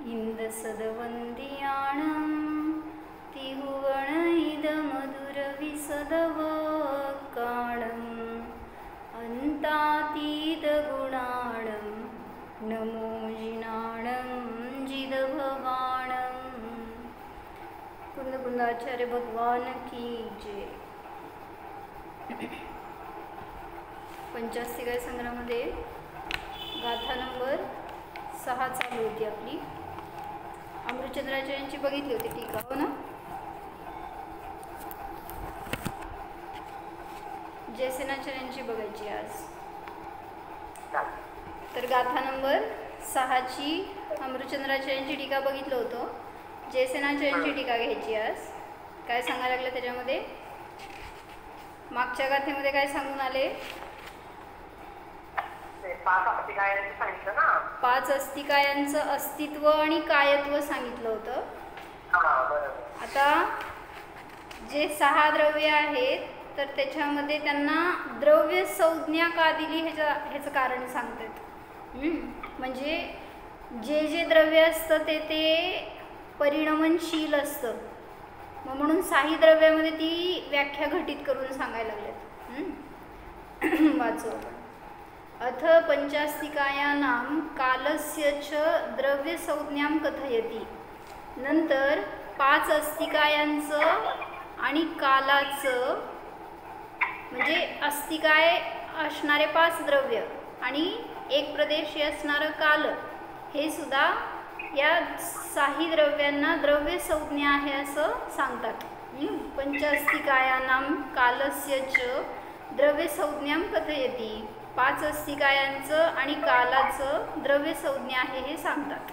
इंदसदवंदियाणं तिहुवणैदमधुरविसदवकाणं अन्तातीतगुणाणं नमो जिनाणं जिदभवाणं। कुंदकुंदाचार्य भगवान की जय। पंचास्तिकाय संग्रहामध्ये गाथा नंबर 6 चालू होती आपली। अमृतचंद्राचार्यांची बघितली होती टीका, हो ना? जयसेनाचार्यांची बघायची आज। तर गाथा नंबर 6ची अमृतचंद्राचार्यांची टीका बघितलं होतं। जयसेनाचार्यांची टीका घ्यायची आज। काय सांगायला लागलं त्याच्यामध्ये? मागच्या गाथेमध्ये काय सांगून आले? 5 अस्तिकायांचं अस्तित्व आणि कायत्व सांगितलं होतं। आता जे 6 द्रव्य आहेत तर त्याच्यामध्ये त्यांना द्रव्य संज्ञा का दिली ह्याचं कारण सांगतात। म्हणजे जे जे द्रव्य असतं ते परिणमनशील असतं, मग म्हणून 6 द्रव्यामध्ये ती व्याख्या घटित करून सांगायला लागल्यात। वाचू आपण। अथ पंचास्तिकायानां कालस्य च द्रव्य संज्ञां कथयति। नंतर 5 अस्तिकायांचं आणि कालाचं, म्हणजे अस्तिकाय असणारे 5 द्रव्य आणि एक प्रदेशी असणारं काल, हे सुद्धा या 6 द्रव्यांना द्रव्य संज्ञा आहे असं सांगतात। पंचास्तिकायानां कालस्य च द्रव्य संज्ञां कथयति। 5 अस्तिकायांचं आणि कालाचं द्रव्य संज्ञा आहे हे सांगतात।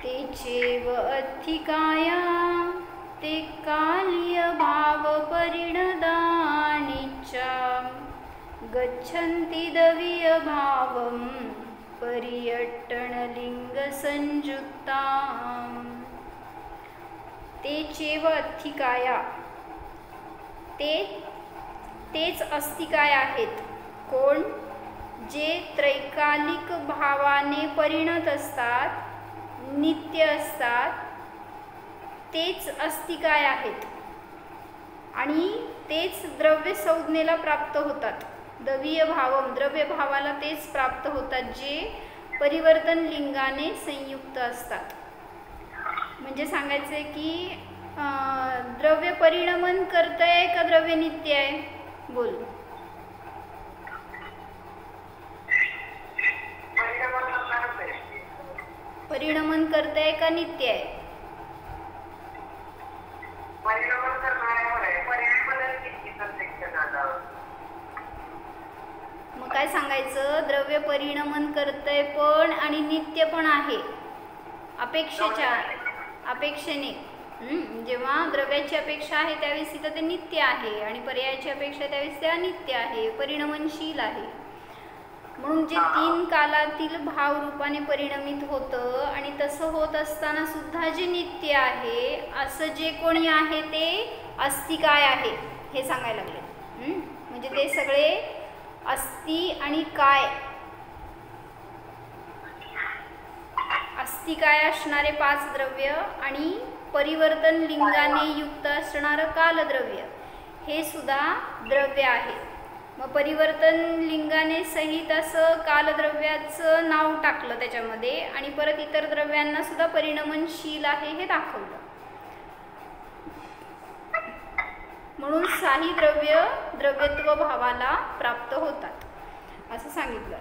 ते चेव अस्तिकाया ते काल्य भाव परिणदानिचा गच्छन्ति दवीय भावं पर्यट्टनलिंग संयुक्तां। ते चेव अस्तिकाया, तेच अस्तिकाय आहेत। कोण? जे त्रैकालिक भावाने परिणत असतात, नित्य असतात, तेच अस्तिकाय आहेत आणि तेच द्रव्य संज्ञेला प्राप्त होतात। दवीय भावम, द्रव्य भावाला तेच प्राप्त होतात जे परिवर्तन लिंगाने संयुक्त असतात। म्हणजे सांगायचं आहे की द्रव्य परिणमन करतंय का द्रव्य नित्य आहे? बोल। परिणमन करतंय का नित्य आहे? मग काय सांगायचं? द्रव्य परिणमन करतंय पण आणि नित्य पण आहे, अपेक्षेने। जेव्हा द्रव्याची अपेक्षा आहे त्यावेळेस तिथं ते नित्य आहे आणि पर्यायाची अपेक्षा त्यावेळेस ते अनित्य आहे, परिणमनशील आहे। म्हणून जे 3 कालातील भाव रूपाने परिणमित होतं आणि तसं होत असताना सुद्धा जे नित्य आहे असं जे कोणी आहे ते अस्तिकाय आहे हे सांगायला लागले। म्हणजे ते सगळे अस्ति आणि काय, अस्तिकाय असणारे 5 द्रव्य आणि परिवर्तन लिंगाने युक्त असणारं कालद्रव्य हे सुद्धा द्रव्य आहे। मग परिवर्तन लिंगाने सहित असं कालद्रव्याचं नाव टाकलं त्याच्यामध्ये आणि परत इतर द्रव्यांना सुद्धा परिणमनशील आहे हे दाखवलं। म्हणून 6 द्रव्य द्रव्यत्व भावाला प्राप्त होतात असं सांगितलं।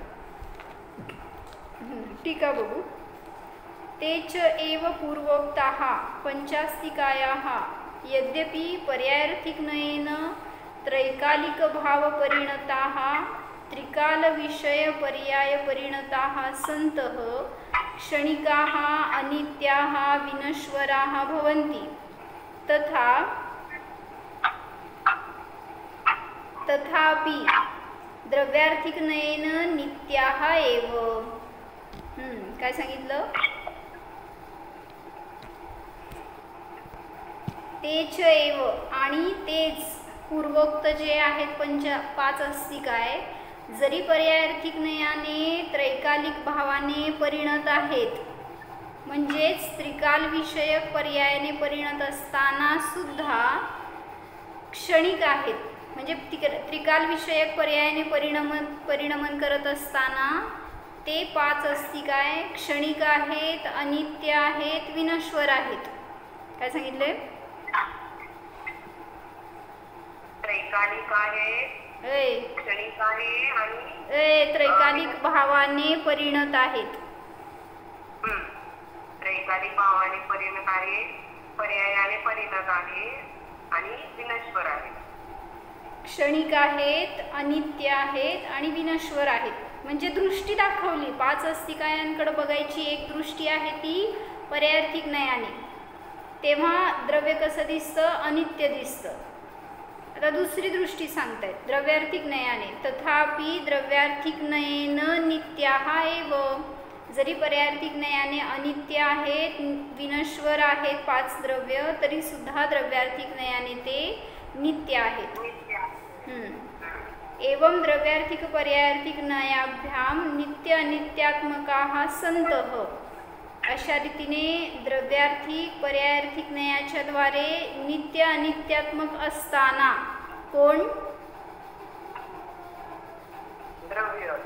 टीका बघू। तेच एव पूर्वोक्ताः पंचास्तिकायाः यद्यपि पर्यायार्थिकनयेन त्रैकालिक भाव परिणताः त्रिकाल विषय पर्याय परिणताः सन्तः क्षणिकाः अनित्याः विनश्वराः भवन्ति, तथापि द्रव्यार्थिकनयेन नित्याः एव। काय सांगितलं? तेच एव आणि तेच पूर्वोक्त जे आहेत 5 अस्तिकाय जरी पर्यायार्थिक नयाने त्रैकालिक भावाने परिणत आहेत, म्हणजेच त्रिकाल विषयक पर्यायाने परिणत असताना सुद्धा क्षणिक आहेत. म्हणजे त्रिकाल विषयक पर्यायाने परिणमन करत असताना ते 5 अस्तिकाय क्षणिक आहेत, अनित्य आहेत, विनश्वर आहेत. काय सांगितले? त्रैकालिक आहे, क्षणिक आहे आणि त्रैकालिक भावाने परिणत आहेत. त्रैकालिक भावाने परिणत आहे, पर्यायाने परिणत आहे आणि विनश्वर आहेत. क्षणिक आहेत, अनित्य आहेत आणि विनश्वर आहेत. म्हणजे दृष्टी दाखवली. 5 अस्तिकायांकडे बघायची एक दृष्टी आहे ती पर्यायार्थिक नयाने. तेव्हा द्रव्य कसं दिसतं? अनित्य दिसतं. आता दुसरी दृष्टी सांगतायत द्रव्यार्थिक नयाने. तथापि द्रव्यार्थिक नयेन नित्याः एव. जरी पर्यायार्थिक नयाने अनित्य आहेत, विनश्वर आहेत 5 द्रव्य, तरी सुद्धा द्रव्यार्थिक नयाने ते नित्य आहेत. एवं द्रव्यार्थिक पर्यायार्थिक नयाभ्याम नित्य अनित्यात्मकाः सन्तः. अशा रीतीने द्रव्यार्थिक पर्यायार्थिक नयाच्या द्वारे नित्य अनित्यात्मक असताना कोण? द्रव्य.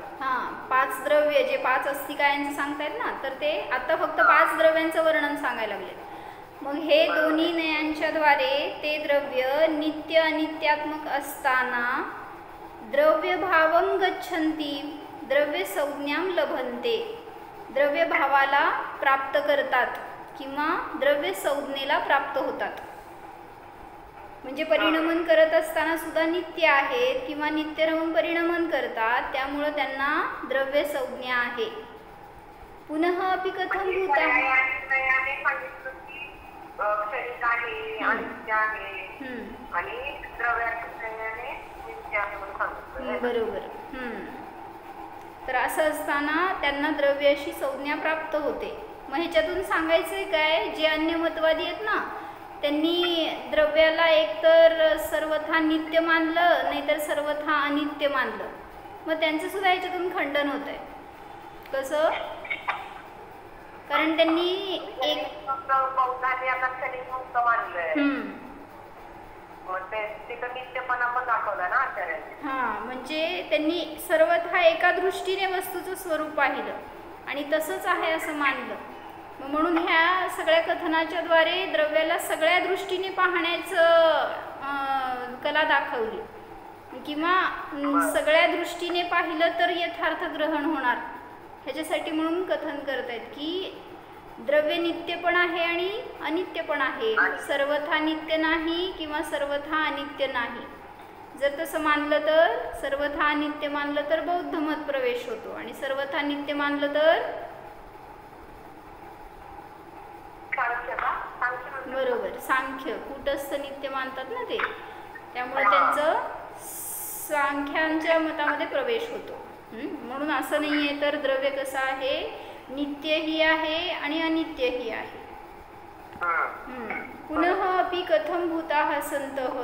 5 द्रव्य जे 5 अस्तिकायांचं सांगतायत ना, तर ते आता फक्त 5 द्रव्यांचं वर्णन सांगायला लागले. मग हे दोन्ही नयांच्या द्वारे ते द्रव्य नित्य अनित्यात्मक असताना द्रव्य भावं गच्छन्ति, द्रव्य संज्ञां लभन्ते. द्रव्य भावाला प्राप्त करतात किंवा द्रव्य संज्ञेला प्राप्त होतात. म्हणजे परिणमन करत असताना सुद्धा नित्य आहेत किंवा नित्य राहून परिणमन करतात, त्यामुळे त्यांना द्रव्य संज्ञा आहे. पुनः अपि कथं भूतः क्षणिक आहे, अनित्य आहे आणि द्रव्यार्थिक नयाने नित्य आहे म्हणून सांगितलं. बरोबर. तर असं असताना त्यांना द्रव्य अशी संज्ञा प्राप्त होते. मग ह्याच्यातून सांगायचंय काय? जे अन्यमतवादी आहेत ना, त्यांनी द्रव्याला एकतर सर्वथा नित्य मानलं, नाहीतर सर्वथा अनित्य मानलं. मग त्यांचं सुद्धा ह्याच्यातून खंडन होत आहे. कसं? कारण त्यांनी एक म्हणजे त्यांनी सर्वथा एका दृष्टीने वस्तूचं स्वरूप पाहिलं आणि तसंच आहे असं मानलं. म्हणून ह्या सगळ्या कथनाच्या द्वारे द्रव्याला सगळ्या दृष्टीने पाहण्याचं कला दाखवली किंवा सगळ्या दृष्टीने पाहिलं तर यथार्थ ग्रहण होणार. ह्याच्यासाठी म्हणून कथन करतायत की द्रव्य नित्य पण आहे आणि अनित्य पण आहे. सर्वथा नित्य नाही किंवा सर्वथा अनित्य नाही. जर तसं मानलं तर, सर्वथा अनित्य मानलं तर बौद्ध मत प्रवेश होतो आणि सर्वथा नित्य मानलं तर बरोबर सांख्य कूटस्थ नित्य मानतात ना ते, त्यामुळे त्यांचं सांख्यांच्या मतामध्ये प्रवेश होतो. म्हणून असं नाही आहे तर द्रव्य कसं आहे? नित्यही आहे आणि अनित्यही आहे. पुनः अपि कथं भूताः सन्तः.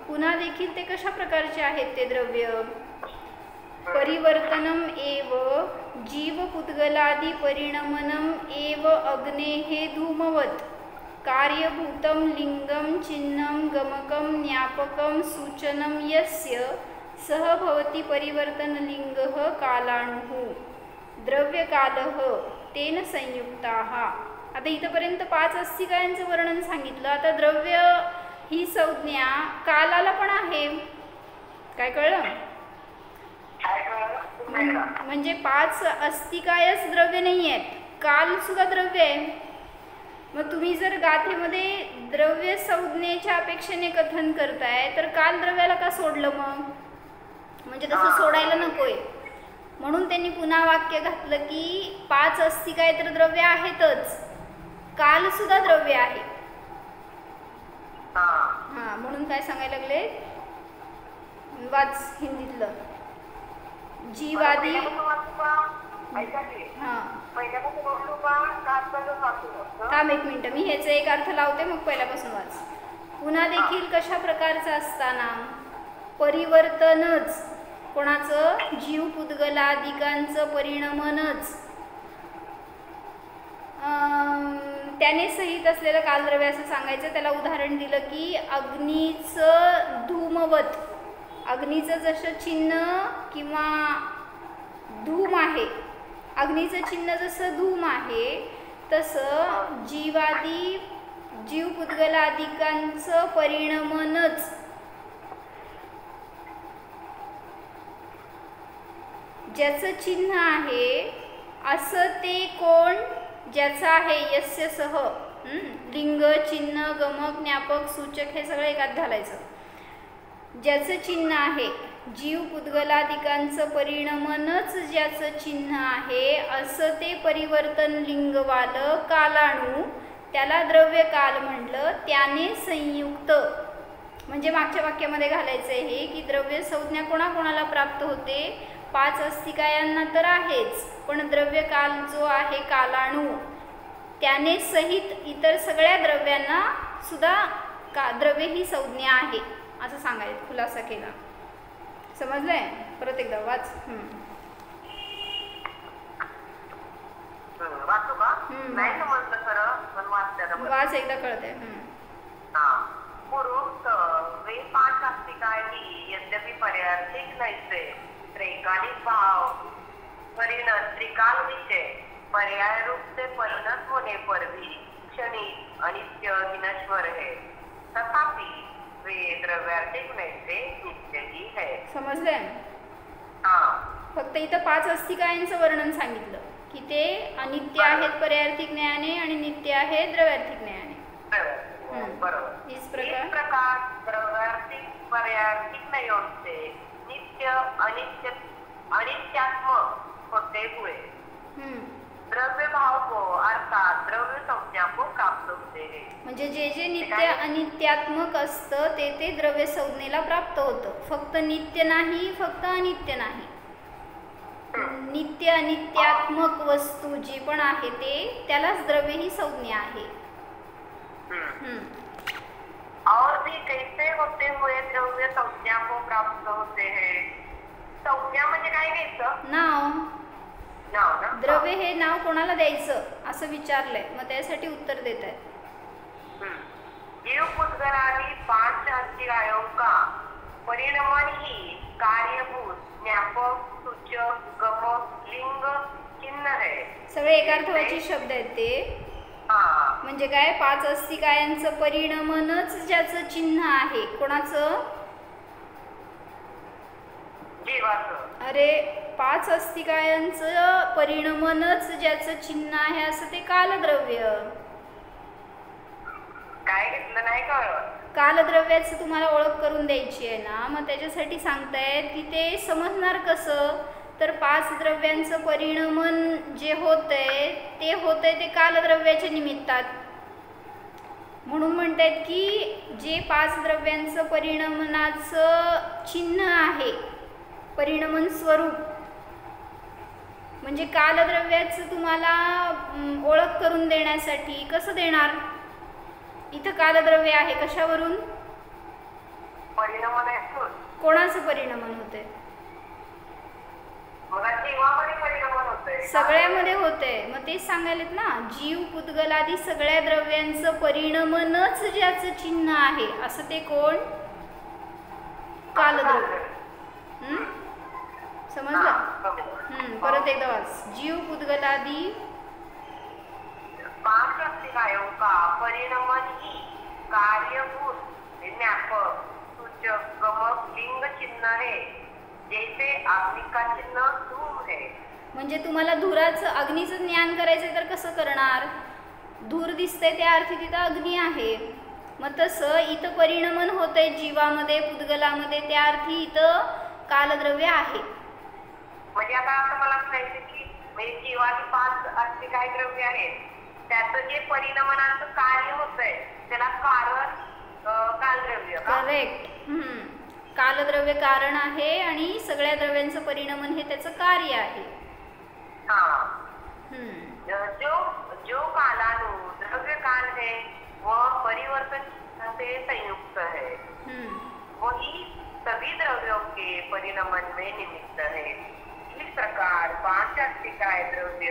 पुन्हा देखील ते कशा प्रकारचे आहेत ते द्रव्य? परिवर्तनम एव जीवपुद्गलादि परिणमनम एव अग्नेः धूमवत् कार्यभूतं लिंगं चिन्हं गमकं ज्ञापकं सूचनं यस्य सह भवति परिवर्तनलिंगः कालाणुः द्रव्यकालः तेन संयुक्ताः. आता इथपर्यंत 5 अस्तिकायांचं वर्णन सांगितलं. आता द्रव्य ही संज्ञा कालाला पण आहे. काय कळलं? म्हणजे 5 अस्तिकायच द्रव्य नाही आहेत, काल सुद्धा द्रव्य आहे. मग तुम्ही जर गाथेमध्ये द्रव्य संज्ञेच्या अपेक्षेने कथन करताय तर काल द्रव्याला का सोडलं? मग म्हणजे तसं सोडायला नकोय. म्हणून त्यांनी पुन्हा वाक्य घातलं की 5 अस्तिकाय तर द्रव्य आहेतच, काल सुद्धा द्रव्य आहे. म्हणून काय सांगायला लागले? वाच हिंदीतलं. जीवादी थांब एक मिनिट, मी ह्याचा एक अर्थ लावते मग पहिल्यापासून वाच. पुन्हा देखील कशा प्रकारचा असताना? परिवर्तनच कोणाचं? जीव पुद्गलादिकांचं परिणमनच त्याने सहित असलेलं कालद्रव्य असं सांगायचं. त्याला उदाहरण दिलं की अग्नीचं धूमवत, अग्नीचं जसं चिन्ह किंवा धूम आहे, अग्नीचं चिन्ह जसं धूम आहे तसं जीव पुद्गलादिकांचं परिणमनच ज्याचं चिन्ह आहे असं ते कोण? ज्याचं आहे यस्य सह लिंग, चिन्ह, गमक, ज्ञापक, सूचक हे सगळं एकात घालायचं. ज्याचं चिन्ह आहे, जीव पुद्गलादिकांचं परिणमनच ज्याचं चिन्ह आहे असं ते परिवर्तन लिंगवालं कालाणू, त्याला द्रव्य काल म्हटलं. त्याने संयुक्त म्हणजे मागच्या वाक्यामध्ये घालायचं हे की द्रव्य संज्ञा कोणाकोणाला प्राप्त होते? 5 अस्तिकायांना तर आहेच, पण द्रव्य काल जो आहे कालाणू त्याने सहित इतर सगळ्या द्रव्यांना सुद्धा द्रव्य ही संज्ञा आहे असं सांगायचं, खुलासा केला. समजलंय? परत एकदा वाच. वाचू का? नाही समजलं खरं, पण वाच एकदा कळतंय. पुरुष वे 5 अस्तिकांनी यद्यपि पर्यार्थिक नैसे त्रैकालिक भाव परिणत त्रिकाल विषय पर्याय रूप से परिणत होने पर भी क्षणिक अनित्य विनश्वर है, तथापि वे द्रव्यार्थिक नैसे नित्य ही है. समजलंय? फक्त इथं 5 अस्तिकायांचं वर्णन सांगितलं की ते अनित्य आहेत पर्यायार्थिक न्यायाने आणि नित्य आहेत द्रव्यार्थिक न्यायाने. बरोबर. इस प्रकार द्रव्यार्थिक पर्यायार्थिक नयों से नित्य अनित्यात्मक होते हुए द्रव्य भाव को अर्थात द्रव्य संज्ञा को प्राप्त होते हैं. म्हणजे जे जे नित्य अनित्यात्मक असतं ते द्रव्य संज्ञेला प्राप्त होतं. फक्त नित्य नाही, फक्त अनित्य नाही. नित्य अनित्यात्मक वस्तू जी पण आहे ते त्यालाच द्रव्य ही संज्ञा आहे. और भी कैसे होते हुए द्रव्य संज्ञा को प्राप्त होते हैं. संज्ञा म्हणजे काय घ्यायचं? नाव. नाव ना? द्रव्य हे नाव कोणाला द्यायचं असं विचारलंय, मग त्यासाठी उत्तर देत आहेत. जीव पुद्गलादि 5 अस्तिकायों का परिणमन ही कार्यभूत ज्ञापक, सूचक, गमक, लिंग, चिन्ह है. सगळे एकार्थवाची शब्द आहेत ते. म्हणजे काय? 5 अस्तिकायांचं परिणमनच ज्याचं चिन्ह आहे. कोणाचं? जीवाचं. अरे 5 अस्तिकायांचं परिणमनच ज्याचं चिन्ह आहे असं ते कालद्रव्य. काय घेतलं नाही का? कालद्रव्याचं तुम्हाला ओळख करून द्यायची आहे ना, मग त्याच्यासाठी सांगतायत की ते समजणार कसं? तर 5 द्रव्यांचं परिणमन जे होतंय ते कालद्रव्याच्या निमित्तात. म्हणून म्हणतात की जे 5 द्रव्यांचं परिणमनाचं चिन्ह आहे, परिणमन स्वरूप म्हणजे कालद्रव्याचं तुम्हाला ओळख करून देण्यासाठी कसं देणार? इथं कालद्रव्य आहे, कशावरून? परिणमन आहे. कोणाचं परिणमन होतंय? सगळ्यामध्ये होतंय. मग तेच सांगायलेत ना, जीव पुद्गलादी सगळ्या द्रव्यांचं परिणमनच ज्याचं चिन्ह आहे असं ते कोण? कालद्रव्य. समजलं? परत एकदा वाच. जीव पुद्गलादी 5 अस्तिकायों का परिणमन ही कार्यभूत ज्ञापक, सूचक, गमक, लिंग, चिन्ह है. जैसे अग्नि का चिन्ह धूम है. म्हणजे तुम्हाला धुराचं अग्नीचं ज्ञान करायचं तर कसं करणार? धूर दिसतंय त्या अर्थी तिथं अग्नी आहे. मग तसं इथं परिणमन होतंय जीवामध्ये, पुद्गलामध्ये, त्या अर्थी इथं कालद्रव्य आहे. म्हणजे आता असं मला म्हणायचं की म्हणजे जीवाची 5 अस्तिकाय द्रव्य आहेत, त्याचं जे परिणमनाचं कार्य होतंय त्याला कारण कालद्रव्य. करेक्ट. कालद्रव्य कारण आहे आणि सगळ्या द्रव्यांचं परिणमन हे त्याचं कार्य आहे. जो कालाणु द्रव्य काल है वह परिवर्तन से संयुक्त है. वही सभी द्रव्यों के परिणमन में निमित्त है। इस प्रकार 5 अस्तिकाय द्रव्य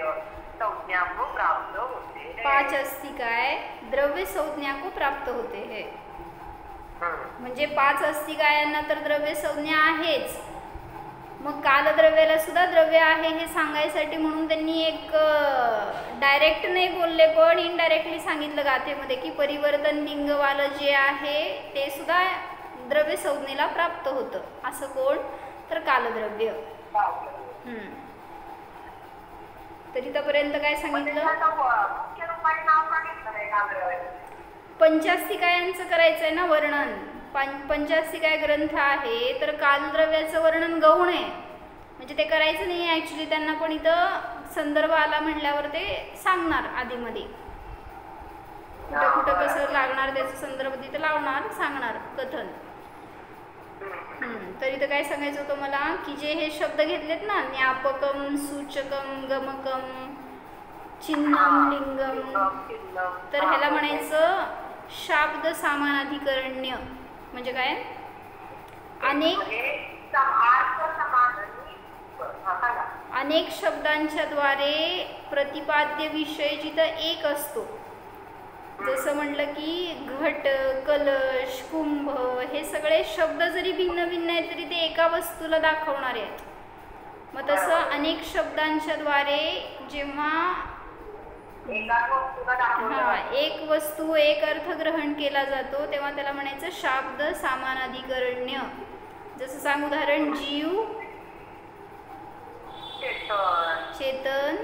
संज्ञा को प्राप्त होते हैं। 5 अस्तिकाय द्रव्य संज्ञा को प्राप्त होते हैं। म्हणजे 5 अस्तिकायांना तर द्रव्य संज्ञा आहेच, मग कालद्रव्याला सुद्धा द्रव्य आहे हे सांगायसाठी म्हणून त्यांनी एक डायरेक्ट नाही बोलले पण इनडायरेक्टली सांगितलं गाथेमध्ये की परिवर्तन लिंगवालं जे आहे ते सुद्धा द्रव्य संज्ञेला प्राप्त होतं. असं कोण? तर कालद्रव्य. तर इथपर्यंत काय सांगितलं? पंचास्तिकायांचं करायचंय ना वर्णन. पंचास्तिकाय ग्रंथ आहे तर कालद्रव्याचं वर्णन गौण आहे, म्हणजे ते करायचं नाही आहे ॲक्च्युली त्यांना, पण इथं संदर्भ आला म्हटल्यावर ते सांगणार आधीमध्ये कुठं कुठं कसं लागणार त्याचं संदर्भ तिथं लावणार, सांगणार कथन. तर इथं काय सांगायचं होतं मला की जे हे शब्द घेतलेत ना, ज्ञापकम, सूचकम, गमकम, चिन्हम, लिंगम, तर ह्याला म्हणायचं शाब्द सामानाधिकरण्य. म्हणजे काय? अनेक शब्दांच्या द्वारे प्रतिपाद्य विषय जिथं एक असतो, जसं म्हटलं की घट, कलश, कुंभ, हे सगळे शब्द जरी भिन्न भिन्न आहेत तरी ते एका वस्तूला दाखवणारे आहेत. मग तसं अनेक शब्दांच्या द्वारे जेव्हा एक वस्तू एक अर्थ ग्रहण केला जातो तेव्हा त्याला म्हणायचं शाब्द सामानाधिकरण्य. जसं सांग उदाहरण, जीव, चेतन,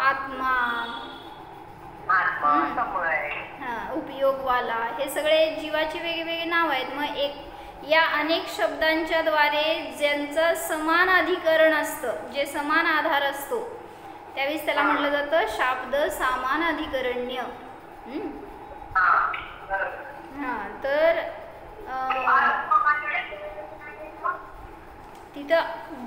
आत्मा, उपयोगवाला, हे सगळे जीवाचे वेगवेगळे नाव आहेत. मग या अनेक शब्दांच्या द्वारे ज्यांचं समान अधिकरण असतं, जे समान आधार असतो, त्यावेळेस त्याला म्हटलं जातं शाब्द सामानाधिकरण्य. तर तिथं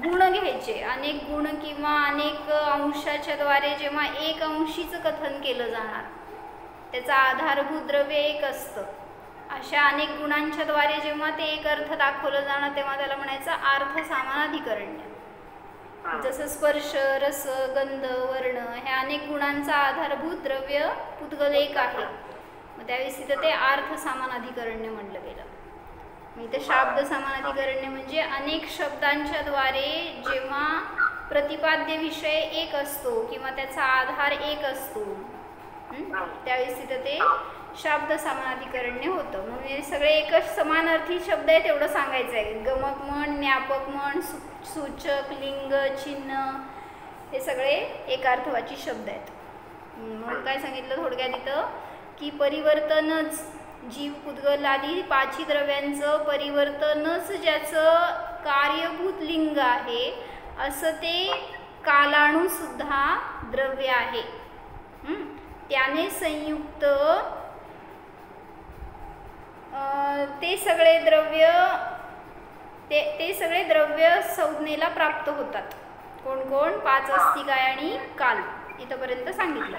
गुण घ्यायचे, अनेक गुण किंवा अनेक अंशाच्या द्वारे जेव्हा एक अंशीचं कथन केलं जाणार, त्याचा आधारभूत द्रव्य एक असतं, अशा अनेक गुणांच्या द्वारे जेव्हा ते एक अर्थ दाखवलं जाणार तेव्हा त्याला म्हणायचं अर्थ सामानाधिकरण्य. जसं स्पर्श, रस, गंध, वर्ण, ह्या अनेक गुणांचा आधारभूत द्रव्य पुद्गल एक आहे, मग त्यावेळेस तिथं ते अर्थ सामानाधिकरण्य म्हटलं गेलं. इथं शाब्द सामानाधिकरण्य म्हणजे अनेक शब्दांच्या द्वारे जेव्हा प्रतिपाद्य विषय एक असतो किंवा त्याचा आधार एक असतो, त्यावेळेस तिथं ते शाब्द सामानाधिकरण्य होतं. म्हणून हे सगळे एकच समानार्थी शब्द आहेत एवढं सांगायचं आहे. गमक म्हण, ज्ञापक म्हण, सूचक, लिंग, चिन्ह, हे सगळे एकार्थवाची शब्द आहेत. म्हणून काय सांगितलं थोडक्यात इथं की परिवर्तनच, जीव, पुद्गल आदी 5 द्रव्यांचं परिवर्तनच ज्याचं कार्यभूत लिंग आहे असं ते कालाणुसुद्धा द्रव्य आहे. त्याने संयुक्त ते सगळे द्रव्य संज्ञेला प्राप्त होतात. कोण कोण? 5 अस्तिकाय आणि काल. इथपर्यंत सांगितलं.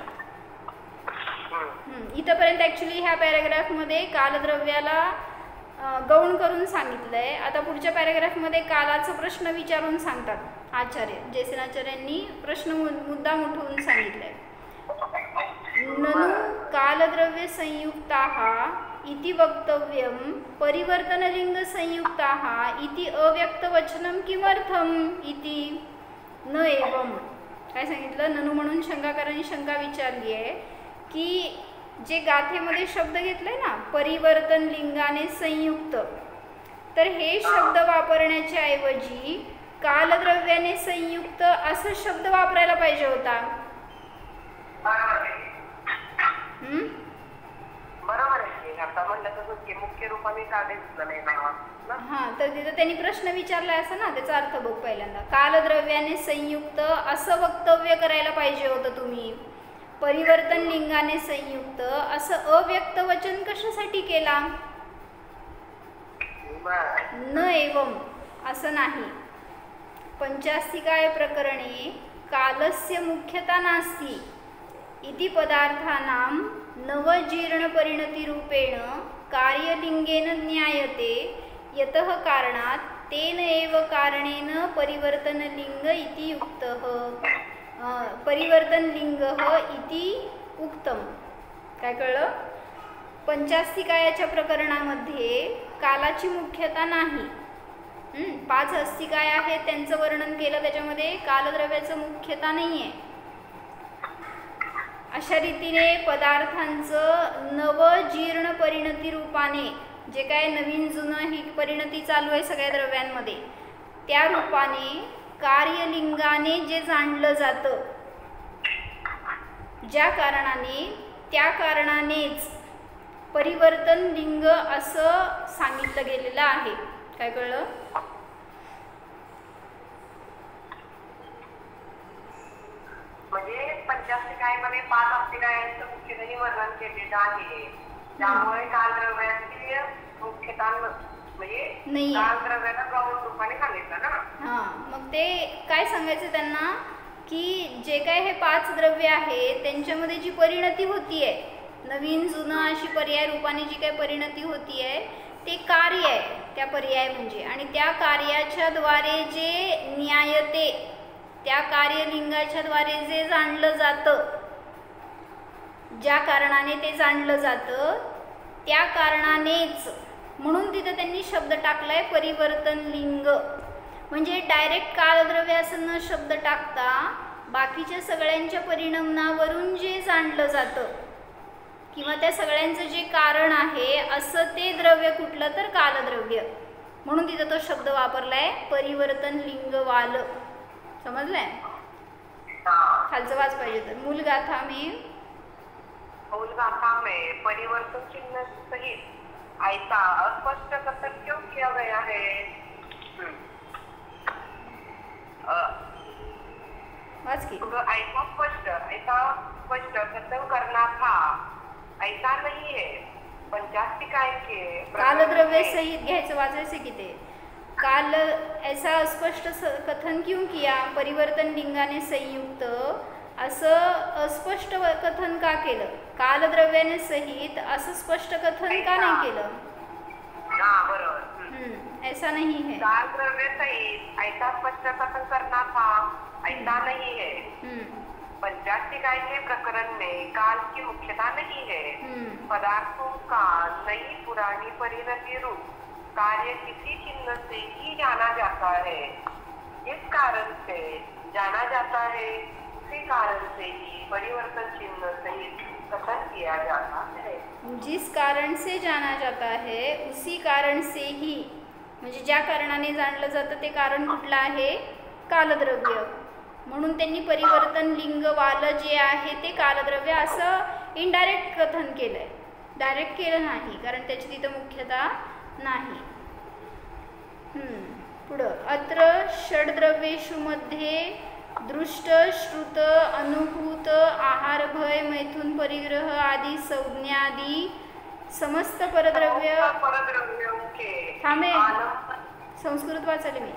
इथपर्यंत ॲक्च्युली ह्या पॅराग्राफमध्ये कालद्रव्याला गौण करून सांगितलंय. आता पुढच्या पॅराग्राफमध्ये कालाचा प्रश्न विचारून सांगतात आचार्य. जयसेनाचार्यांनी प्रश्न मुद्दाम उठवून सांगितलंय. ननु कालद्रव्य संयुक्ताः इति वक्तव्यं परिवर्तनलिंग संयुक्ताः इति अव्यक्तवचनं किमर्थम् इति न एवं. काय सांगितलं? ननु म्हणून शंकाकारांनी शंका विचारली आहे की जे गाथेमध्ये शब्द घेतले ना, परिवर्तन लिंगाने संयुक्त, तर हे शब्द वापरण्याच्या ऐवजी कालद्रव्याने संयुक्त असं शब्द वापरायला पाहिजे होता. तर तिथं त्यांनी प्रश्न विचारलाय असं ना, त्याचा अर्थ बघ पहिल्यांदा. कालद्रव्याने संयुक्त असं वक्तव्य करायला पाहिजे होतं तुम्ही. परिवर्तन लिंगाने संयुक्त असं अव्यक्त वचन कशासाठी केला? न एवं असं नाही. पंचास्तिकाय प्रकरणे कालस्य मुख्यता नास्ति इति पदार्थानां नवजीर्ण परिणति रूपेण कार्यलिंगेन ज्ञायते यतः कारणात तेन एव कारणेन परिवर्तनलिंग इति उक्तः परिवर्तनलिंगः इति उक्तम. काय कळलं? पंचास्तिकायाच्या प्रकरणामध्ये कालाची मुख्यता नाही. 5 अस्तिकाय आहेत त्यांचं वर्णन केलं, त्याच्यामध्ये कालद्रव्याचं मुख्यता नाही आहे. अशा रीतीने पदार्थांचं नवजीर्ण परिणती रूपाने जे काय नवीन जुनं ही परिणती चालू आहे सगळ्या द्रव्यांमध्ये, त्या रूपाने कार्यलिंगाने जे जाणलं जातं, ज्या कारणाने त्या कारणानेच परिवर्तन लिंग असं सांगितलं गेलेलं आहे. काय कळलं? म्हणजे पंचास्तिकामध्ये 5 अस्तिकायांचं मुख्यतेने वर्णन केलेलं आहे. त्यामुळे कालद्रव्याची मुख्यता म्हणजे कालद्रव्याला गौण रूपाने सांगितलं ना. मग ते काय सांगायचं त्यांना की जे काय हे 5 द्रव्य आहेत त्यांच्यामध्ये जी परिणती होतीये, नवीन जुनं अशी पर्याय रूपाने जी काही परिणती होतीये, ते कार्य आहे त्या पर्याय म्हणजे. आणि त्या कार्याच्या द्वारे जे न्यायते, त्या कार्यलिंगाच्या द्वारे जे जाणलं जातं, ज्या कारणाने ते जाणलं जातं त्या कारणानेच, म्हणून तिथं त्यांनी शब्द टाकलाय परिवर्तन लिंग. म्हणजे डायरेक्ट कालद्रव्य असं न शब्द टाकता बाकीच्या सगळ्यांच्या परिणामावरून जे जाणलं जातं किंवा त्या सगळ्यांचं जे कारण आहे असं ते द्रव्य कुठलं तर कालद्रव्य, म्हणून तिथं तो शब्द वापरलाय परिवर्तन लिंग वाल. समजलंय? खालचं वाच पाहिजे तर मूलगाथा में परिवर्तन चिन्ह सहित ऐसा अस्पष्ट कथन क्यों किया गया है? वाच की. ऐसा स्पष्ट कथन करना था, ऐसा नहीं है. पंचास्तिकाय के कालद्रव्य सहित घ्यायचं, वाचायचं की ते काल ऐसा अस्पष्ट कथन क्यों किया, परिवर्तन लिंगाने संयुक्त असं अस्पष्ट कथन का केलं, कालद्रव्याने सहित असं स्पष्ट कथन का नाही केलं? बरोबर. ऐसा नहीं है. कालद्रव्य सहित ऐसा स्पष्ट कथन करना था, ऐसा नहीं है. पंचास्तिकाय के प्रकरण में काल की मुख्यता नहीं है. पदार्थों का नई पुरानी परिणति रूप कार्य किसी चिन्ह से ही जाना जाता है. जिस कारण से जाना जाता है उसी कारण से ही परिवर्तन चिन्ह सहित कथन किया जाता है. जिस कारण से जाना जाता है उसी कारण से ही, म्हणजे ज्या कारणाने जाणलं जातं ते कारण कुठलं आहे? कालद्रव्य. म्हणून त्यांनी परिवर्तन लिंग वाल जे आहे ते कालद्रव्य असं इनडायरेक्ट कथन केलंय, डायरेक्ट केलं नाही, कारण त्याची तिथं मुख्यता नाही. पुढं अत्र षड्द्रव्येषु मध्ये दृष्ट श्रुत अनुभूत आहार भय मैथुन परिग्रह आदि संज्ञादी समस्त परद्रव्य. थांबे, संस्कृत वाचायला मी.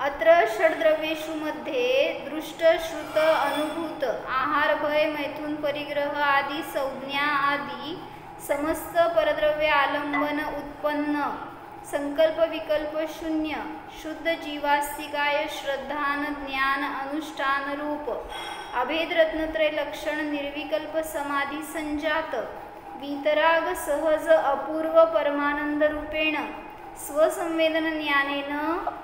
अत्र षड्द्रव्येषु मध्ये दृष्ट श्रुत अनुभूत आहार भय मैथुन परिग्रह आदि संज्ञा आदि समस्त परद्रव्य आलंबन उत्पन्न संकल्प विकल्प शून्य शुद्ध जीवास्तिकाय श्रद्धान ज्ञान अनुष्ठान रूप अभेद रत्नत्रय लक्षण निर्विकल्प समाधी संजात वितराग सहज अपूर्व परमानंद रूपेण स्वसंवेदन ज्ञानेन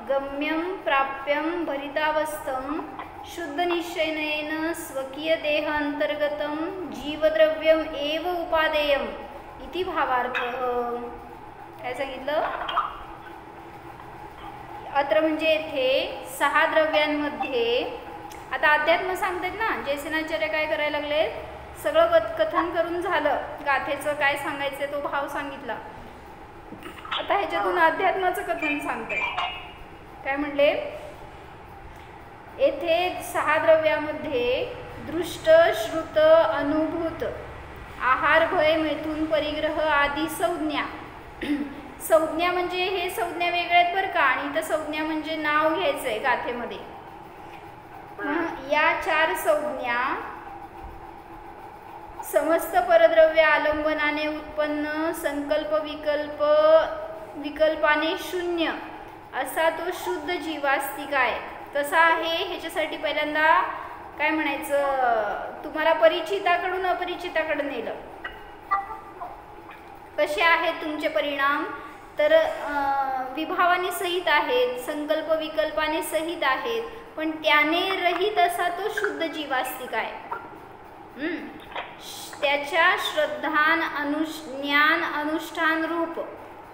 गम्यं प्राप्यं भरितावस्थं शुद्ध निश्चयनेन स्वकीय देह अंतर्गतं जीवद्रव्यम एव उपादेयम इति भावार्थः. काय सांगितलं? अत्र म्हणजे येथे 6 द्रव्यांमध्ये, आता अध्यात्म सांगतात ना, जयसेनाचार्य काय करायला लागले, सगळं कथन करून झालं, गाथेचं काय सांगायचं तो भाव सांगितला. आता ह्याच्यातून अध्यात्माचं कथन सांगताय. काय म्हणले? येथे 6 द्रव्यामध्ये दृष्ट श्रुत अनुभूत आहार भय मैथुन परिग्रह आदी संज्ञा. संज्ञा म्हणजे हे संज्ञा वेगळ्या आहेत बरं का, आणि इथं संज्ञा म्हणजे नाव घ्यायचंय गाथेमध्ये. या 4 संज्ञा समस्त परद्रव्य आलंबनाने उत्पन्न, संकल्प विकल्पाने शून्य असा तो शुद्ध जीवास्तिक आहे. कसा आहे ह्याच्यासाठी पहिल्यांदा काय म्हणायचं, तुम्हाला परिचिताकडून अपरिचिताकडे नेलं. कसे आहेत तुमचे परिणाम, तर विभावाने सहित आहेत, संकल्प विकल्पाने सहित आहेत, पण त्याने रहित असा तो शुद्ध जीवास्तिक आहे. त्याच्या श्रद्धान ज्ञान अनुष्ठान रूप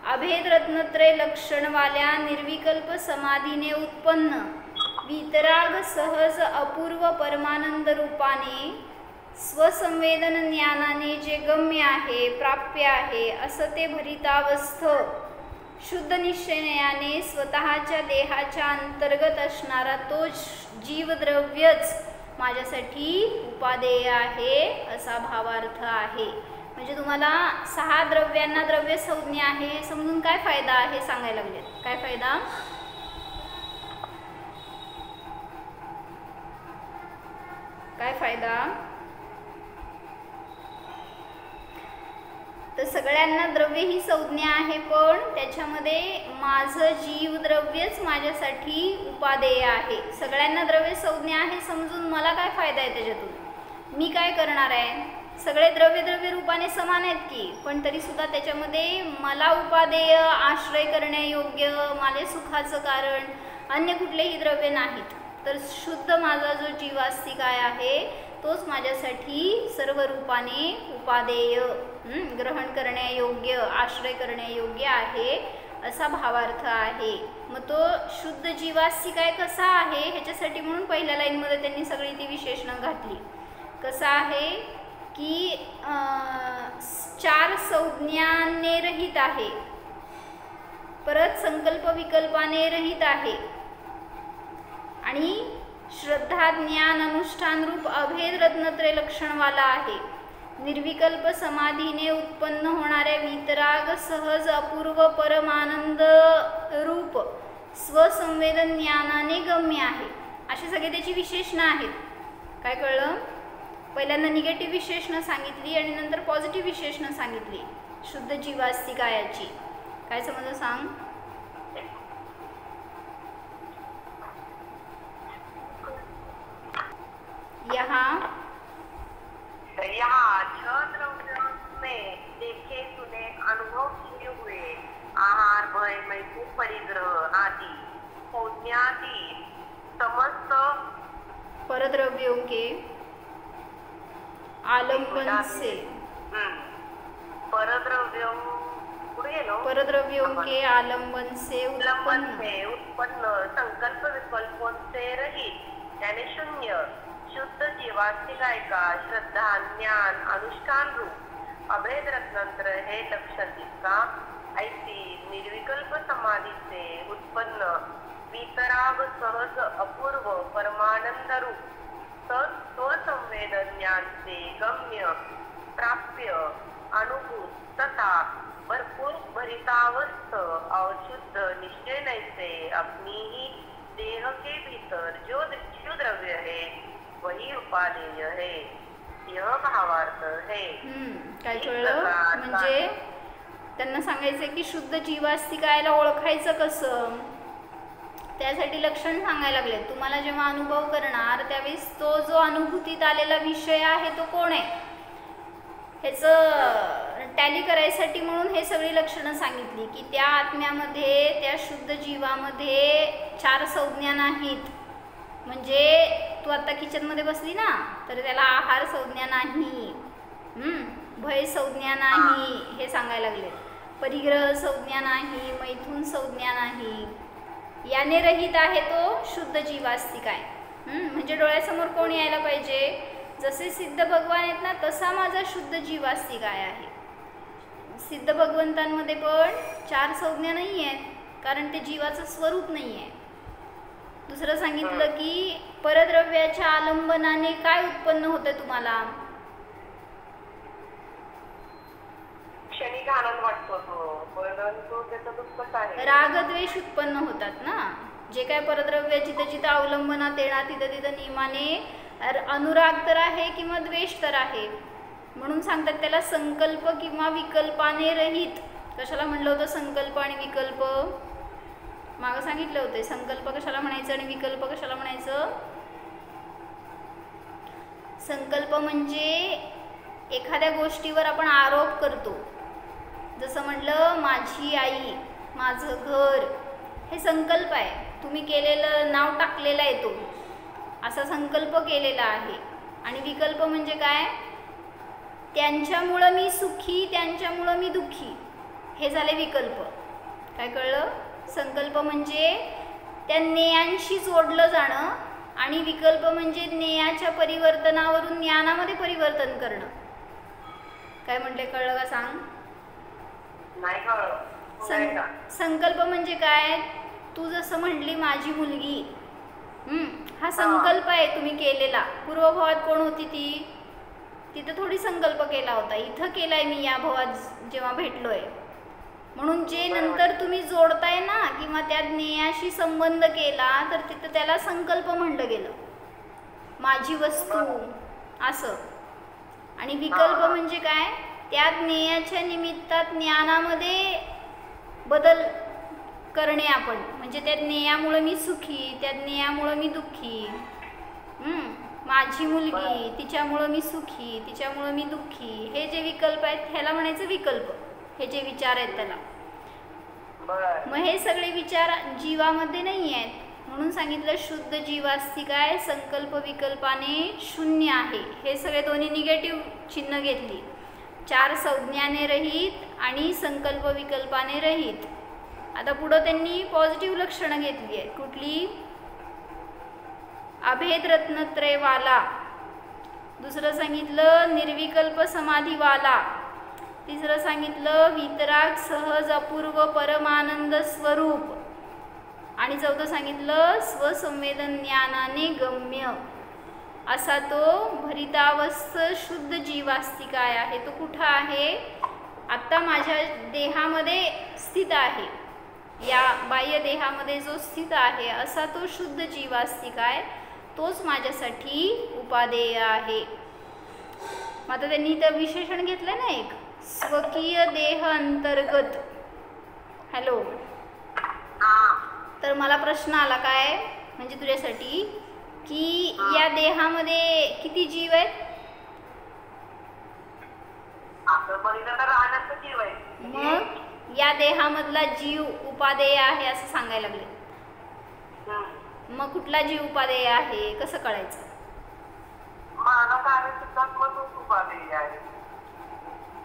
अभेद रत्नत्रय लक्षणवाल्या निर्विकल्प समाधीने उत्पन्न वितराग सहज अपूर्व परमानंद रूपाने स्वसंवेदन ज्ञानाने जे गम्य आहे, प्राप्य आहे, असं ते भरितावस्थ शुद्ध निश्चयाने स्वतःच्या देहाच्या अंतर्गत असणारा तो जीवद्रव्यच माझ्यासाठी उपादेय आहे असा भावार्थ आहे. म्हणजे तुम्हाला 6 द्रव्यांना द्रव्य संज्ञा आहे हे समजून काय फायदा आहे सांगायला लागले. काय फायदा, काय फायदा, तर सगळ्यांना द्रव्य ही संज्ञा आहे, पण त्याच्यामध्ये माझं जीव द्रव्यच माझ्यासाठी उपादेय आहे. सगळ्यांना द्रव्य संज्ञा आहे समजून मला काय फायदा आहे त्याच्यातून, मी काय करणार आहे. सगळे द्रव्य रूपाने समान आहेत की, पण तरी सुद्धा त्याच्यामध्ये मला उपादेय आश्रय करण्यायोग्य माझे सुखाचं कारण अन्य कुठलेही द्रव्य नाहीत. तर शुद्ध माझा जो जीवास्तिक आहे तोच माझ्यासाठी सर्व रूपाने उपादेय, ग्रहण करण्यायोग्य, आश्रय करण्यायोग्य आहे असा भावार्थ आहे. मग तो शुद्ध जीवास्तिक आहे कसा आहे ह्याच्यासाठी म्हणून पहिल्या लाईनमध्ये त्यांनी सगळी ती विशेषणं घातली. कसा आहे की 4 संज्ञाने रहित आहे, परत संकल्प विकल्पाने रहित आहे आणि श्रद्धा ज्ञान अनुष्ठान रूप अभेद रत्नत्रय लक्षणवाला आहे. निर्विकल्प समाधीने उत्पन्न होणाऱ्या वितराग सहज अपूर्व परमानंद रूप स्वसंवेदन ज्ञानाने गम्य आहे. अशी सगळी त्याची विशेषणं आहेत. काय कळलं, पहिल्यांदा निगेटिव्ह विशेषणं सांगितली आणि नंतर पॉझिटिव्ह विशेषणं सांगितली शुद्ध जीवास्तिकायाची. काय समजलं सांग. यहाँ द्रव्य में देखे सुने अनुभव किए हुए आहार भय मैथुन परिग्रह आदि संज्ञादि समस्त परद्रव्यों के आलंबन से परद्रव्यों के आलंबन से उत्पन्न संकल्प विकल्पों से रहित यानी शून्य शुद्ध जीवास्तिक आहे का श्रद्धा ज्ञान अनुष्ठान रूप अभेद रत्नंत्र हे लक्षण जिसका ऐसी निर्विकल्प समाधि से उत्पन्न वितराग सहज अपूर्व परमानंद रूप स्वसंवेदन ज्ञान से गम्य प्राप्य अनुभूत तथा भरपूर भरितावस्थ और शुद्ध निश्चय से अपनी ही देह के भीतर जो द्रव्य है वही उपादेय है. यह भावार्थ है. काय कळलं, म्हणजे त्यांना सांगायचं की शुद्ध जीवास्तिकायला ओळखायचं कसं, त्यासाठी लक्षण सांगायला लागले. तुम्हाला जेव्हा अनुभव करणार त्यावेळेस तो जो अनुभूतीत आलेला विषय आहे तो कोण आहे ह्याचं टॅली करायसाठी म्हणून हे सगळी लक्षणं सांगितली की त्या आत्म्यामध्ये, त्या शुद्ध जीवामध्ये 4 संज्ञा नाहीत. म्हणजे तू आता किचनमध्ये बसली ना तर त्याला आहार संज्ञा नाही, भय संज्ञा नाही हे सांगायला लागले. परिग्रह संज्ञा नाही, मैथुन संज्ञा नाही, याने रहित आहे तो शुद्ध जीवास्तिक आहे. म्हणजे डोळ्यासमोर कोण यायला पाहिजे, जसे सिद्ध भगवान आहेत ना तसा माझा शुद्ध जीवास्तिक आहे. सिद्ध भगवंतांमध्ये पण 4 संज्ञा नाही आहेत कारण ते जीवाचं स्वरूप नाही आहे. दुसरं सांगितलं की परद्रव्याच्या आलंबनाने काय उत्पन्न होतं तुम्हाला, क्षणिक आनंद वाटतो परंतु त्याचं दुःखच आहे. रागद्वेष उत्पन्न होतात ना. जे काय परद्रव्य जिथं जिथं अवलंबनात येणार तिथं तिथं नियमाने अनुराग तर आहे किंवा द्वेष तर आहे. म्हणून सांगतात त्याला संकल्प किंवा विकल्पाने रहित. कशाला म्हणलं होतं संकल्प आणि विकल्प? मागं सांगितलं होतं. संकल्प कशाला म्हणायचं आणि विकल्प कशाला म्हणायचं? संकल्प म्हणजे एखाद्या गोष्टीवर आपण आरोप करतो. जसं म्हटलं माझी आई, माझं घर, हे संकल्प आहे. तुम्ही केलेलं नाव टाकलेलं आहे तो, असा संकल्प केलेला आहे. आणि विकल्प म्हणजे काय? त्यांच्यामुळं मी सुखी, त्यांच्यामुळं मी दुःखी, हे झाले विकल्प. काय कळलं? संकल्प म्हणजे त्या ज्ञानाशी जोडलं जाणं आणि विकल्प म्हणजे ज्ञानाच्या परिवर्तनावरून ज्ञानामध्ये परिवर्तन करणं. काय म्हटले, कळलं का? सांग. नाही कळलं. संकल्प म्हणजे काय? तू जसं म्हटली माझी मुलगी, हा संकल्प आहे तुम्ही केलेला. पूर्वभावात कोण होती ती? तिथं थोडी संकल्प केला होता, इथं केलाय मी या भावात जेव्हा भेटलोय. म्हणून जे नंतर तुम्ही जोडताय ना किंवा त्या ज्ञानाशी संबंध केला तर तिथं त्याला संकल्प म्हणलं गेलं. माझी वस्तू असं. आणि विकल्प म्हणजे काय? त्या ज्ञानाच्या निमित्तात ज्ञानामध्ये बदल करणे आपण. म्हणजे त्या ज्ञानामुळे मी सुखी, त्या ज्ञानामुळे मी दुःखी. माझी मुलगी, तिच्यामुळं मी सुखी, तिच्यामुळं मी दुःखी, हे जे विकल्प आहेत ह्याला म्हणायचं विकल्प. हे जे विचार आहेत त्याला. मग हे सगळे विचार जीवामध्ये नाही आहेत. म्हणून सांगितलं शुद्ध जीवास्ती काय? संकल्प विकल्पाने शून्य आहे. हे सगळे दोन्ही निगेटिव्ह चिन्ह घेतली. 4 संज्ञाने रहित आणि संकल्प विकल्पाने रहित. आता पुढं त्यांनी पॉझिटिव्ह लक्षणं घेतली आहेत. कुठली? अभेद रत्नत्रयवाला. दुसरं सांगितलं निर्विकल्प समाधीवाला. तिसरं सांगितलं वितराग सहज अपूर्व परमानंद स्वरूप. आणि चौथं सांगितलं स्वसंवेदन ज्ञानाने गम्य. असा तो भरितावस्थ शुद्ध जीवास्ती काय आहे? तो कुठं आहे? आत्ता माझ्या देहामध्ये स्थित आहे, या बाह्य देहामध्ये जो स्थित आहे असा तो शुद्ध जीवास्तिक आहे. तोच माझ्यासाठी उपादेय आहे. मग आता त्यांनी इथं विशेषण घेतलं ना एक, स्वकीय देह अंतर्गत. हॅलो. तर मला प्रश्न आला काय म्हणजे तुझ्यासाठी, की या देहामध्ये किती जीव आहेत? मग या देहामधला जीव उपादेय आहे असं सांगायला लागले. मग कुठला जीव उपादेय आहे कसं कळायचं?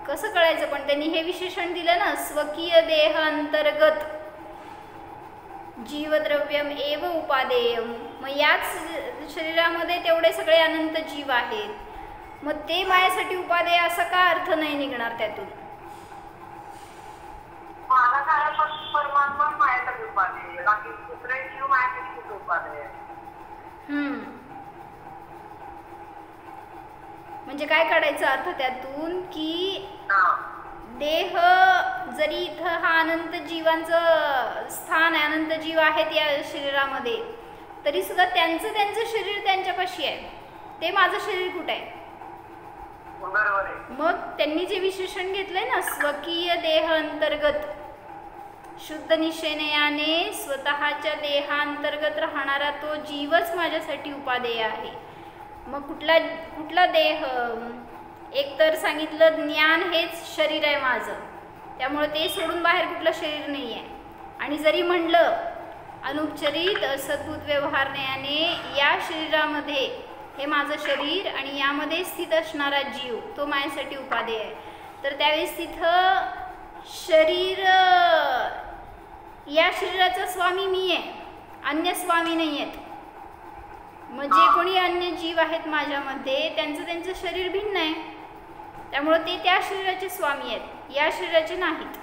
कसं कळायचं? पण त्यांनी हे विशेषण दिलं ना, स्वकीय देह अंतर्गत जीवद्रव्यम एव उपादेयम. मग याच शरीरामध्ये तेवढे सगळे अनंत जीव आहेत. मग ते माझ्यासाठी उपादेय असा का अर्थ नाही निघणार त्यातून? म्हणजे काय काढायचा अर्थ त्यातून, की देह जरी इथं हा अनंत जीवांचं स्थान आहे, अनंत जीव आहेत या शरीरामध्ये, तरी सुद्धा त्यांचं शरीर त्यांच्यापाशी आहे. ते माझं शरीर कुठे आहे? मग त्यांनी जे विशेषण घेतलंय ना, स्वकीय देह अंतर्गत शुद्ध निश्चयाने स्वतःच्या देहांतर्गत राहणारा तो जीवच माझ्यासाठी उपादेय आहे. मग कुठला देह? एक तर सांगितलं ज्ञान हेच शरीर आहे माझं, त्यामुळे ते सोडून बाहेर कुठलं शरीर नाही आहे. आणि जरी म्हणलं अनुपचरित असद्भूत व्यवहारण्याने या शरीरामध्ये हे माझं शरीर आणि यामध्ये स्थित असणारा जीव तो माझ्यासाठी उपादेय आहे, तर त्यावेळेस तिथं शरीर, या शरीराचा स्वामी मी आहे, अन्य स्वामी नाही आहेत. मग जे कोणी अन्य जीव आहेत माझ्यामध्ये त्यांचं शरीर भिन्न आहे, त्यामुळे ते त्या शरीराचे स्वामी आहेत, या शरीराचे नाहीत.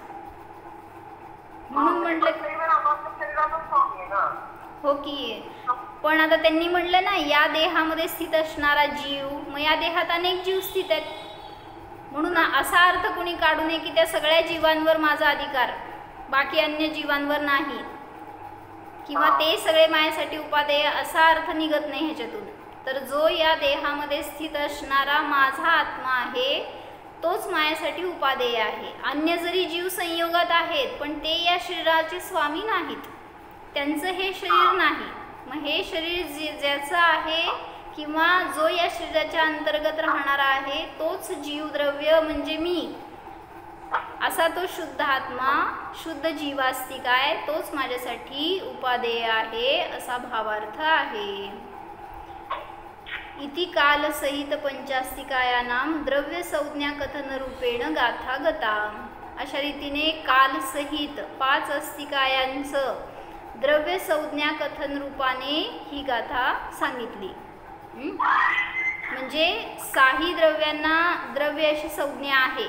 म्हणून म्हटलं हो की. पण आता त्यांनी म्हटलं ना या देहामध्ये स्थित असणारा जीव, मग या देहात अनेक जीव स्थित आहेत. म्हणून असा अर्थ कोणी काढू नये की त्या सगळ्या जीवांवर माझा अधिकार, बाकी अन्य जीवांवर नाही, किंवा ते सगळे माझ्यासाठी उपादेय असा अर्थ निघत नाही ह्याच्यातून. तर जो या देहामध्ये स्थित असणारा माझा आत्मा आहे तोच माझ्यासाठी उपादेय आहे. अन्य जरी जीव संयोगात आहेत पण ते या शरीराचे स्वामी नाहीत, त्यांचं हे शरीर नाही. मग हे शरीर ज्याचं आहे किंवा जो या शरीराच्या अंतर्गत राहणारा आहे तोच जीवद्रव्य म्हणजे मी, असा तो शुद्ध आत्मा, शुद्ध जीवास्तिक आहे, तोच माझ्यासाठी उपादेय आहे, असा भावार्थ आहे. इति कालसहित पंचास्तिकायानां द्रव्य संज्ञा कथन रूपेण गाथा गता. अशा रीतीने कालसहित 5 अस्तिकायांचं द्रव्य संज्ञा कथन रूपाने ही गाथा सांगितली. म्हणजे 6 द्रव्यांना द्रव्य अशी संज्ञा आहे.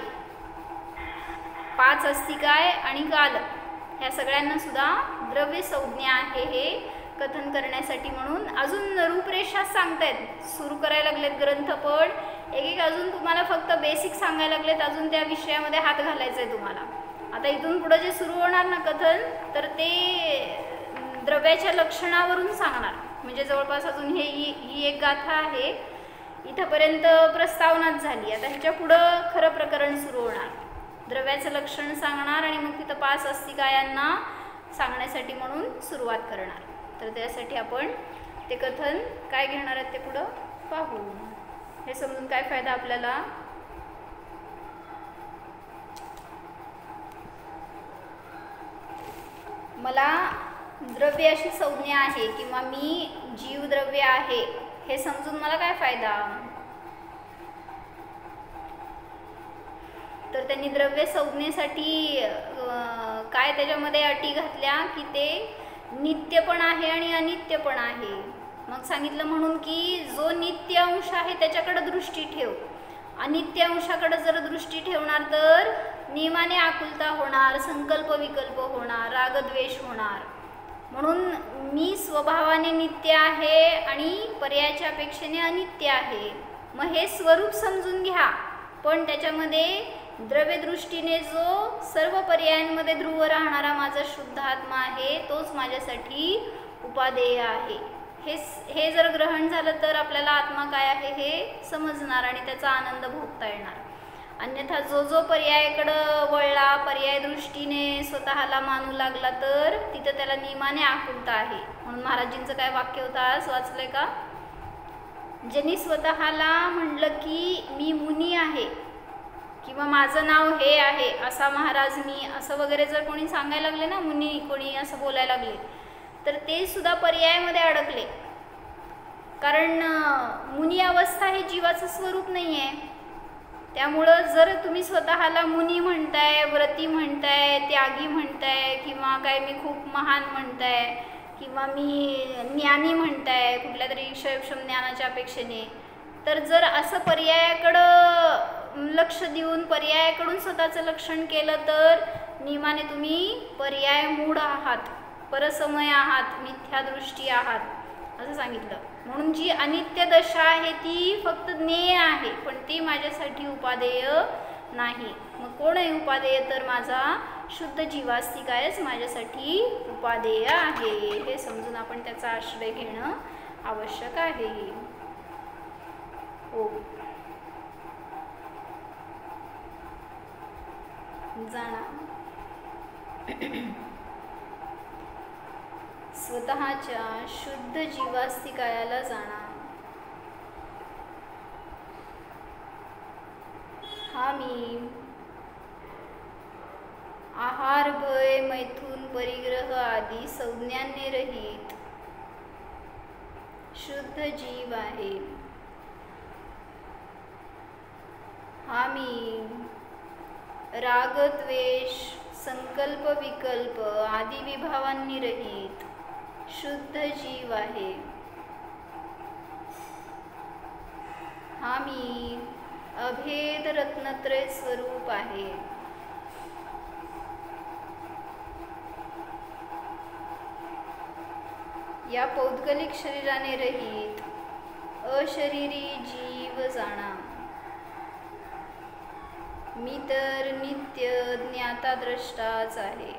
5 अस्तिकाय आणि काल ह्या सगळ्यांना सुद्धा द्रव्य संज्ञा आहे हे कथन करण्यासाठी. म्हणून अजून रूपरेषा सांगतायत, सुरू करायला लागलेत ग्रंथपड, एक अजून तुम्हाला फक्त बेसिक सांगायला लागलेत, अजून त्या विषयामध्ये हात घालायचा आहे तुम्हाला. आता इथून पुढे जे सुरू होणार ना कथन, तर ते द्रव्याच्या लक्षणावरून सांगणार. म्हणजे जवळपास अजून ही एक गाथा आहे, इथंपर्यंत प्रस्तावनाच झाली. आता ह्याच्या पुढं खरं प्रकरण सुरू होणार, द्रव्याचं लक्षण सांगणार आणि मग तिथं 5 अस्तिकायांना सांगण्यासाठी म्हणून सुरुवात करणार. तर त्यासाठी आपण ते कथन काय घेणार आहेत ते पुढं पाहू. हे समजून काय फायदा आपल्याला? मला द्रव्य अशी संज्ञा आहे किंवा मी जीवद्रव्य आहे हे समजून मला काय फायदा? तर त्यांनी द्रव्य संज्ञेसाठी काय त्याच्यामध्ये अटी घातल्या की ते नित्य पण आहे आणि अनित्य पण आहे. मग सांगितलं म्हणून की जो नित्य अंश आहे त्याच्याकडे दृष्टी ठेव, अनित्य अंशाकडे जर दृष्टी ठेवणार तर नियमाने आकुलता होणार, संकल्प विकल्प होणार, रागद्वेष होणार. म्हणून मी स्वभावाने नित्य आहे आणि पर्यायाच्या अपेक्षेने अनित्य आहे. मग हे स्वरूप समजून घ्या, पण त्याच्यामध्ये द्रव्यदृष्टीने जो सर्व पर्यायांमध्ये ध्रुव राहणारा माझा शुद्ध आत्मा आहे तोच माझ्यासाठी उपादेय आहे. हे जर ग्रहण झालं तर आपल्याला आत्मा काय आहे हे समजणार आणि त्याचा आनंद भोगता येणार. अन्यथा जो पर्यायाकडं वळला, पर्याय दृष्टीने स्वतःला मानू लागला तर तिथं त्याला नियमाने आकुलता आहे. म्हणून महाराजींचं काय वाक्य होतं, आज वाचलंय का? ज्यांनी स्वतःला म्हणलं की मी मुनी आहे किंवा माझं नाव हे आहे, असा महाराज मी, असं वगैरे जर कोणी सांगायला लागले ना, मुनी कोणी असं बोलायला लागले, तर ते सुद्धा पर्यायामध्ये अडकले. कारण मुनी अवस्था हे जीवाचं स्वरूप नाही आहे. त्यामुळं जर तुम्ही स्वतःला मुनी म्हणताय, व्रती म्हणताय, त्यागी म्हणताय किंवा काय मी खूप महान म्हणताय किंवा मी ज्ञानी म्हणताय कुठल्या तरी क्षयक्षम ज्ञानाच्या अपेक्षेने, तर जर असं पर्यायाकडं लक्ष देऊन पर्यायाकडून स्वतःचं लक्षण केलं तर नियमाने तुम्ही पर्याय मूढ आहात, परसमय आहात, मिथ्यादृष्टी आहात असं सांगितलं. म्हणून जी अनित्य दशा आहे ती फक्त ज्ञेय आहे, पण ती माझ्यासाठी उपादेय नाही. मग कोण आहे उपादेय? तर माझा शुद्ध जीवास्तिकायच माझ्यासाठी उपादेय आहे. हे समजून आपण त्याचा आश्रय घेणं आवश्यक आहे. हो, जाणा स्वतःच्या शुद्ध जीवास्तिकायाला जाणा. हा मी आहार, भय, मैथून, परिग्रह आदी संज्ञांनी रहित शुद्ध जीव आहे. हा मी राग, द्वेष, संकल्प, विकल्प आदी विभावांनी रहित शुद्ध जीव आहे. हा मी अभेद रत्नत्रय स्वरूप आहे. या पौद्गलिक शरीराने रहित अशरीरी जीव जाणा. मी तर नित्य ज्ञाता द्रष्टाच आहे.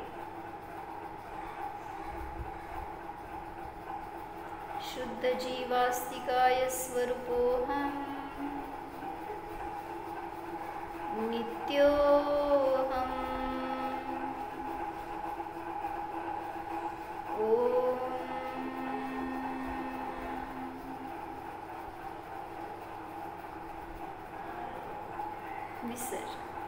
शुद्ध जीवास्तिकाय स्वरूपोऽहम् नित्योऽहम् विसर